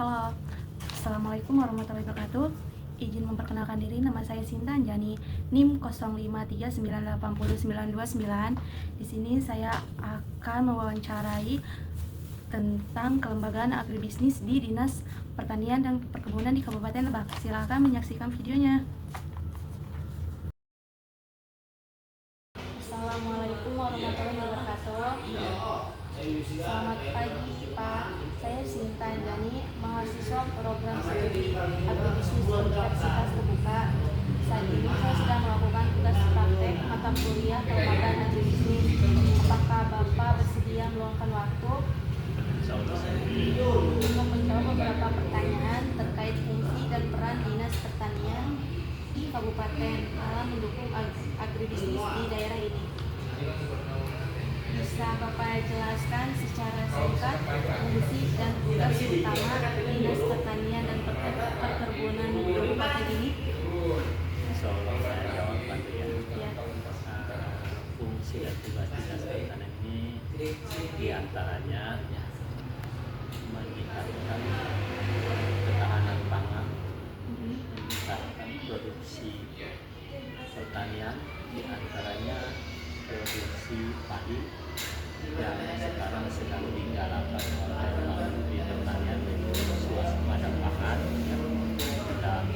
Halo, Assalamualaikum warahmatullahi wabarakatuh. Izin memperkenalkan diri, nama saya Sinta Anjani, NIM 0539809299. Di sini saya akan mewawancarai tentang kelembagaan agribisnis di Dinas Pertanian dan Perkebunan di Kabupaten Lebak. Silakan menyaksikan videonya. Assalamualaikum warahmatullahi wabarakatuh. Selamat pagi Pak, saya Sinta Anjani, mahasiswa program studi agribisnis Universitas Terbuka. Saat ini saya sedang melakukan tugas praktek mata kuliah kelembagaan agribisnis. Apakah Bapak bersedia meluangkan waktu untuk menjawab beberapa pertanyaan terkait fungsi dan peran Dinas Pertanian di Kabupaten dalam mendukung agribisnis di daerah ini? Bisa Bapak jelaskan secara singkat fungsi dan tugas utama Dinas Pertanian dan Perkebunan di Kabupaten ini? Insyaallah saya jawab bantu ya. Ya. Fungsi dan tugas Dinas Pertanian ini diantaranya meningkatkan ketahanan pangan, meningkatkan produksi pertanian, diantaranya produksi padi yang sekarang sedang digalakan oleh Menteri Pertanian yaitu swasembada pangan yang sedang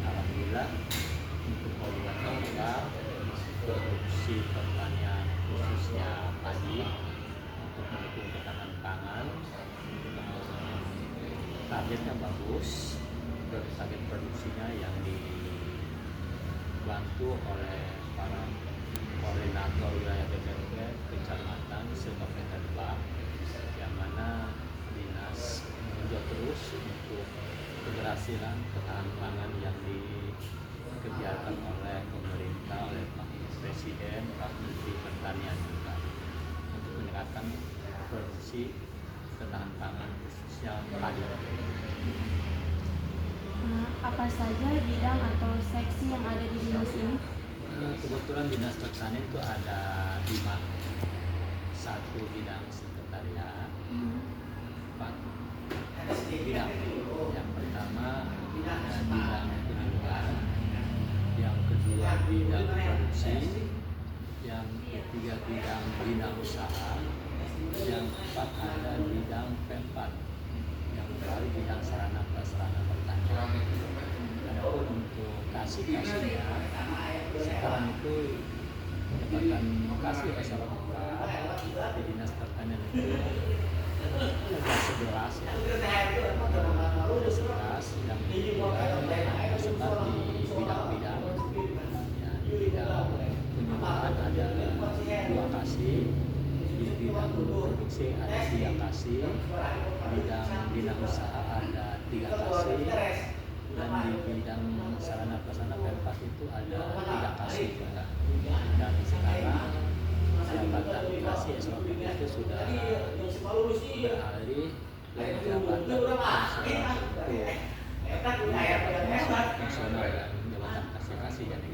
alhamdulillah untuk membuat program produksi pertanian khususnya padi untuk mendukung ketahanan pangan. Targetnya bagus, target produksinya yang dibantu oleh para koordinator wilayah BPMP kecamatan se-Kabupaten Lebak, yang mana dinas menunjuk terus untuk keberhasilan ketahanan pangan yang dikerjakan oleh pemerintah, oleh Pak Presiden, Pak Menteri Pertanian juga untuk meningkatkan produksi ketahanan pangan khususnya padi. Apa saja bidang atau seksi yang ada di dinas ini? Kebetulan Dinas Pertanian itu ada 5. Satu bidang sekretariat, 4 bidang. Yang pertama bidang pendidikan, yang kedua bidang produksi, yang ketiga bidang bina usaha, yang keempat ada bidang P4, yang baru bidang sarana prasarana pertanian. Adapun untuk kasih-kasihnya sekarang itu pendapatan kasih masyarakat di Dinas Pertanian itu ada 11 ya. Ada 11 yang tersebar di bidang-bidang. Ya, di bidang penyuluhan ada 2 kasih, di bidang produksi ada 3 kasih, bidang bina usaha ada 3 kasih, dan di bidang sarana prasarana P4 itu ada 3 kasih juga. Dan sekarang jabatan kasih SOP itu sudah beralih ke jabatan fungsional dan jabatan kasih jadi.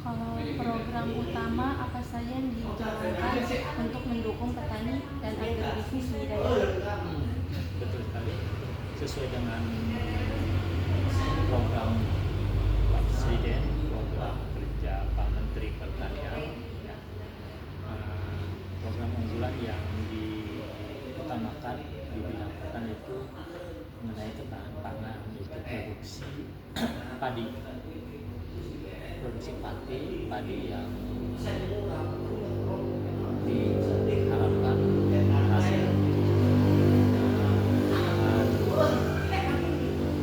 Kalau program utama apa saja yang dijalankan untuk mendukung petani dan agribisnis di daerah? Betul sekali, sesuai dengan program Pak Presiden, program kerja Pak Menteri Pertanian, ya. Program unggulan yang diutamakan di bidang pertanian itu mengenai ketahanan pangan, yaitu produksi padi, padi yang diharapkan hasil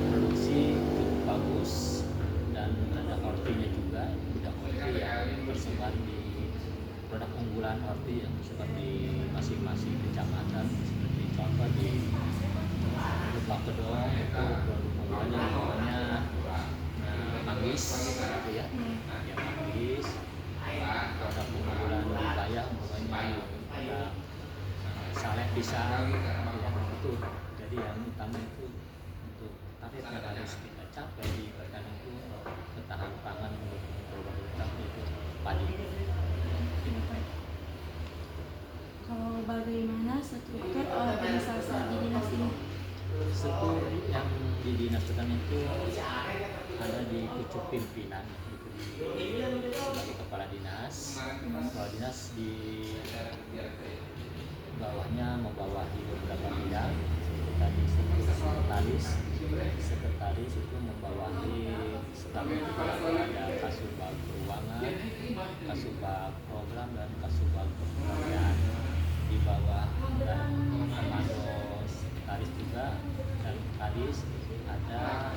produksi cukup bagus, dan ada hortinya juga, bidang horti yang tersebar di produk unggulan horti yang tersebar di masing-masing kecamatan, seperti contoh di Lebak Kedong itu produk unggulannya namanya manggis gitu ya, manggis. Produk unggulan wilayah umpamanya ada saleh pisang ya, itu. Jadi yang utama itu untuk target yang harus kita capai di pertanian itu ketahanan pangan, mendukung program utama itu padi. Kalau bagaimana struktur organisasi di dinas ini? struktur yang di dinas petani itu ada di pucuk pimpinan sebagai kepala dinas. Kepala dinas di bawahnya membawahi beberapa bidang seperti tadi sekretaris. Sekretaris itu membawahi staf itu ada kasubag keuangan, kasubag program dan kasubag pekerjaan. Di bawah dan komando sekretaris juga dan kadis ada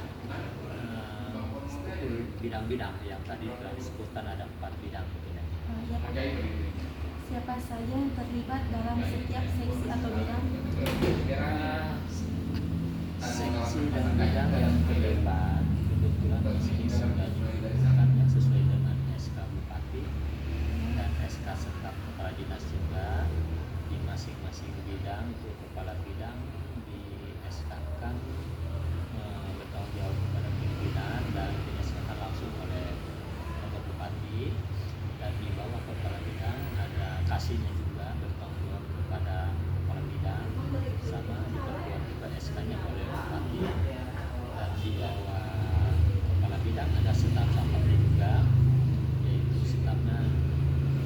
struktur bidang-bidang yang tadi telah disebutkan ada 4 bidang. Ya, Pak. Siapa saja yang terlibat dalam setiap seksi atau bidang? Seksi dan bidang yang terlibat kebetulan di sini sudah dibutuhkannya sesuai dengan SK Bupati dan SK Staf Kepala Dinas juga. Di masing-masing bidang itu kepala bidang di SK-kan bertanggung jawab kepada pimpinan dan di-SK-kan langsung oleh Bapak Bupati. Dan di bawah kepala bidang ada kasihnya juga bertanggung jawab kepada kepala bidang, sama diperkuat juga SK-nya oleh Bupati. Dan di bawah kepala bidang ada staf samapnya juga, yaitu stafnya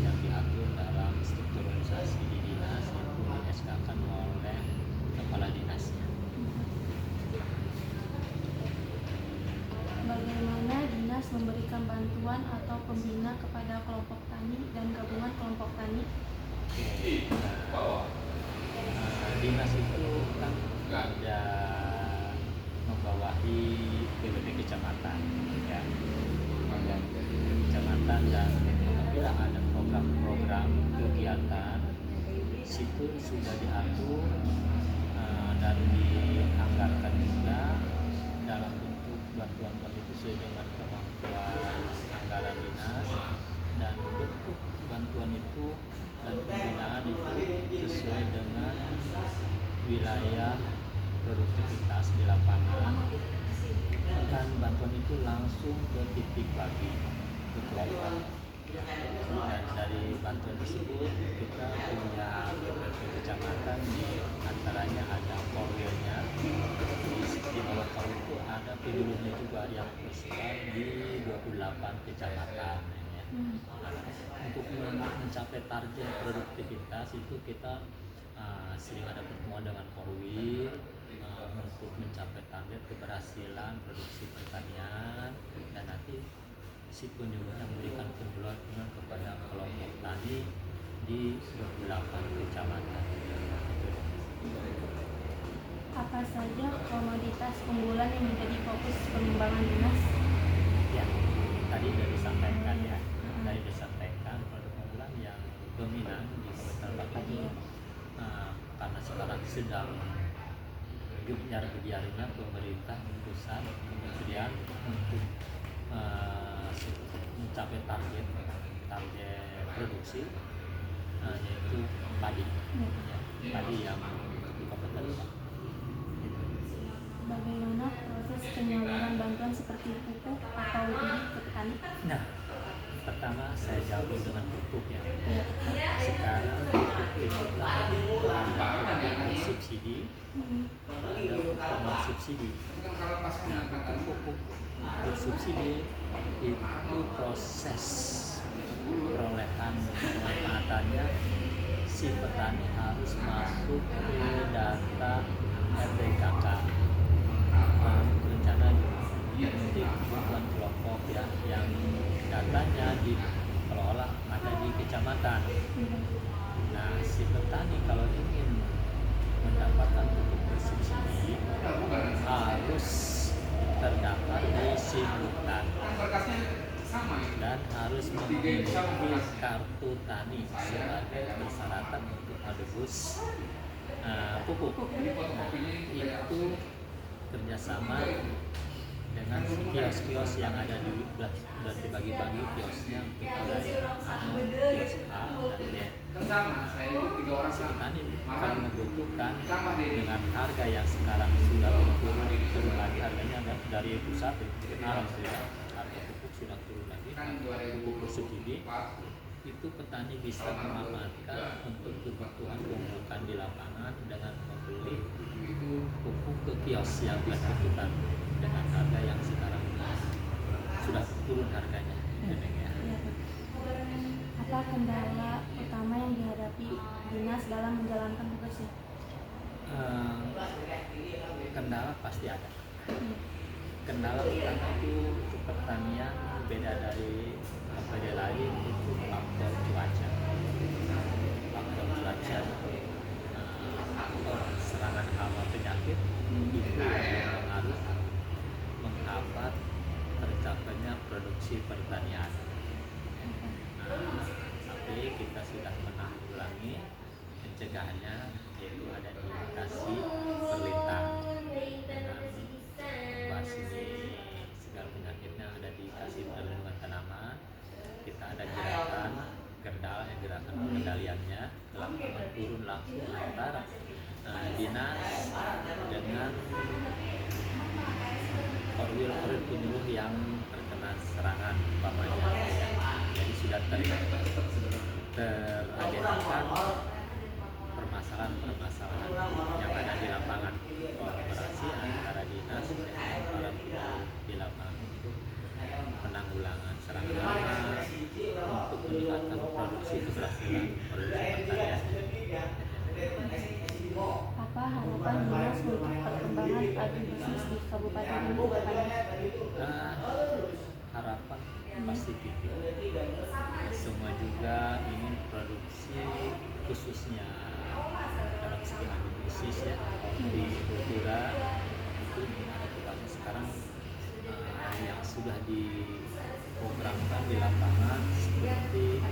yang diatur dalam struktur organisasi di dinas itu di SK-kan oleh kepala dinasnya. Bagaimana dinas memberikan bantuan atau pembina kepada kelompok tani dan gabungan kelompok tani? Dinas itu kan ada membawahi BPP kecamatan, ya, kecamatan, dan apabila ada program-program kegiatan situ sudah diatur dan dianggarkan juga dalam bentuk bantuan itu sesuai dengan kemampuan anggaran dinas, dan bentuk bantuan itu dan pembinaan itu sesuai dengan wilayah produktivitas di lapangan, dan bantuan itu langsung ke titik bagi ke kelompok. Dan dari bantuan tersebut kita punya BPP kecamatan, di antaranya ada korwilnya, di bawah korwil itu ada pedulurnya juga yang tersebar di 28 kecamatan. Untuk mencapai target produktivitas itu kita sering ada pertemuan dengan korwil untuk mencapai target keberhasilan produksi pertanian, dan nanti SIPUN juga yang memberikan penjualan kepada kelompok tani di 28 kecamatan. Apa saja komoditas unggulan yang menjadi fokus pengembangan dinas? Ya, tadi sudah disampaikan ya. Tadi disampaikan produk unggulan yang dominan di Kabupaten Batu itu karena sekarang sedang gencar-gencarnya pemerintah pusat kementerian untuk mencapai target produksi, yaitu padi, padi yang di Kabupaten Lebak. Bagaimana proses penyaluran bantuan seperti pupuk atau bibit ke petani? Nah, pertama saya jawab dengan pupuk ya. Sekarang pupuk itu ada bersubsidi, ada pupuk non subsidi. Nah, pupuk bersubsidi itu proses perolehan pemanfaatannya si petani harus masuk ke data RDKK, rencana nanti kebutuhan kelompok ya, yang datanya dikelola ada di kecamatan. Nah, si petani kalau ingin mendapatkan pupuk bersubsidi harus terdaftar di Simbukan dan harus memiliki kartu tani sebagai persyaratan untuk menebus pupuk. Nah, itu kerjasama dengan kios-kios yang ada di sudah dibagi-bagi kiosnya kita kios A dan B. Petani kalau membutuhkan dengan harga yang sekarang sudah turun lagi, harganya dari pusat, alhamdulillah harga pupuk sudah turun lagi, pupuk bersubsidi itu petani bisa memanfaatkan untuk kebutuhan pemupukan di lapangan dengan membeli pupuk ke kios yang berkebutuhan dengan harga yang sekarang sudah turun harganya. Neneng ya. Iya, Pak. Apa kendala utama yang dihadapi dinas dalam menjalankan tugasnya? Kendala pasti ada. Iya. Kendala utama itu untuk pertanian beda dari lembaga lain itu faktor cuaca. Faktor cuaca, faktor serangan hama penyakit itu yang mengaruh menghambat tercapainya produksi pertanian. Tapi kita sudah menanggulangi pencegahannya, yaitu ada indikasi perlintang dengan invasi segala penyakitnya ada di kasih perlindungan tanaman. Kita ada gerakan gerdal yang gerakan pengendaliannya lapangan turun langsung antara dinas dengan korwil penyuluh yang terkena serangan umpamanya. Jadi sudah teragendakan permasalahan-permasalahan yang ada di lapangan, kolaborasi antara dinas dengan para penyuluh di lapangan untuk penanggulangan serangan hama untuk meningkatkan produksi keberhasilan produksi pertanian. Apa harapan dinas untuk perkembangan agribisnis di kabupaten ini ke depannya? Harapan pasti tinggi. Semua juga ingin produksi khususnya dalam segi agribisnis ya di kultura itu ada kita sekarang yang sudah diprogramkan di lapangan seperti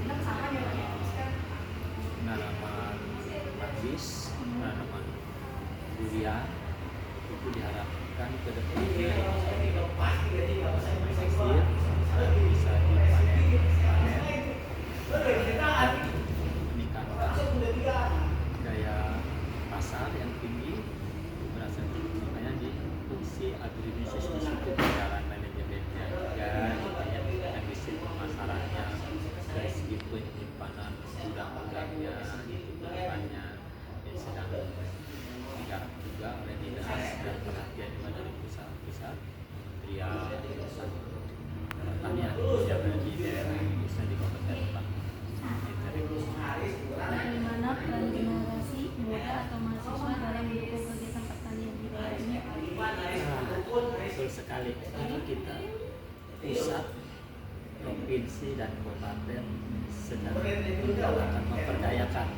penanaman manggis, penanaman durian itu diharapkan ke depannya bisa dilepas hasil dan bisa dipanen dan meningkatkan daya pasar yang tinggi berasal makanya di fungsi agribisnis di situ berjalan manajemennya juga ya, dan di situ pemasarannya dari segi penyimpanan gudang-gudangnya itu ke depannya yang sedang digarap juga oleh dinas dan perhatian juga dari pusat Kementerian Pertanian yang ada di daerah khususnya di Kabupaten Lebak. Bagaimana peran generasi muda atau mahasiswa dalam mendukung kegiatan pertanian di daerah ini? Betul sekali. Ini kita pusat, provinsi dan kabupaten sedang menggalakkan memperdayakan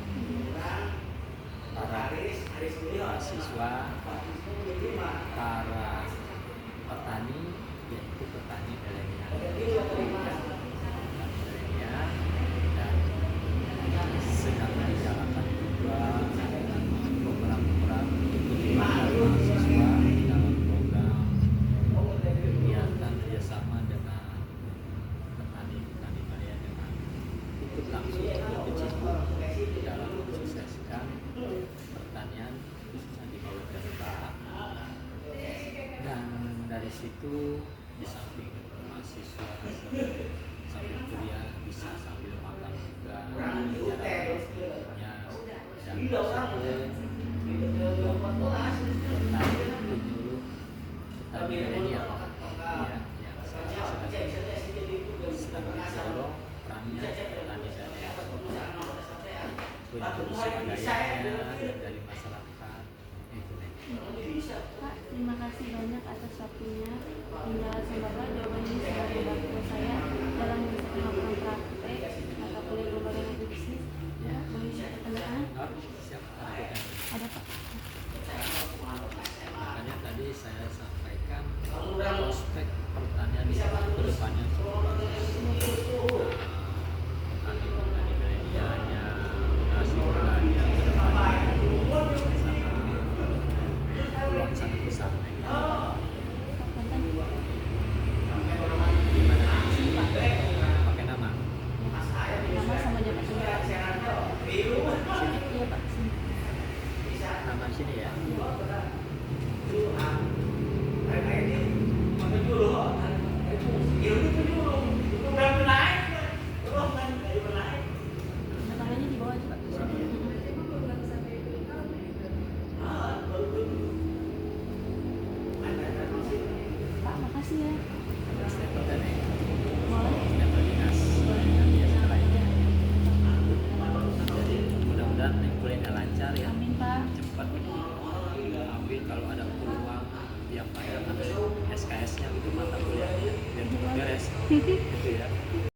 para mahasiswa, para petani, yaitu petani milenial, dan sedang dijalankan juga program-program pendidikan mahasiswa dalam program kegiatan kerjasama dengan petani milenial dengan ikut langsung berkecimpung dalam mensukseskan pertanian khususnya di Kabupaten Lebak. Dan dari situ di samping mahasiswa sambil kuliah bisa sambil magang juga jalan dan petani penyuluh petani milenial ya, yang sedang didorong perannya petani milenial penyuluh swadayanya dari masyarakat itu. Pak, terima kasih banyak atas waktunya. Penjelasan Bapak, jawaban ini sangat membantu saya dalam menyelesaikan laporan praktek mata kuliah lembaga agribisnis. Ya, boleh tanda tangan? Siap, Ada Pak. makanya tadi saya sampaikan prospek pertanian di ke depannya cukup bagus. Petani milenialnya, generasi mudanya ke depannya peluang sangat besar. Konten Gimana pakai nama? nama sama jabatan. Sini. Iya Pak, sini. Nama sini. lancar ya, Amin Pak. cepat. Amin, kalau ada peluang tiap ada SKS-nya gitu mata kuliahnya biar cepat beres gitu ya.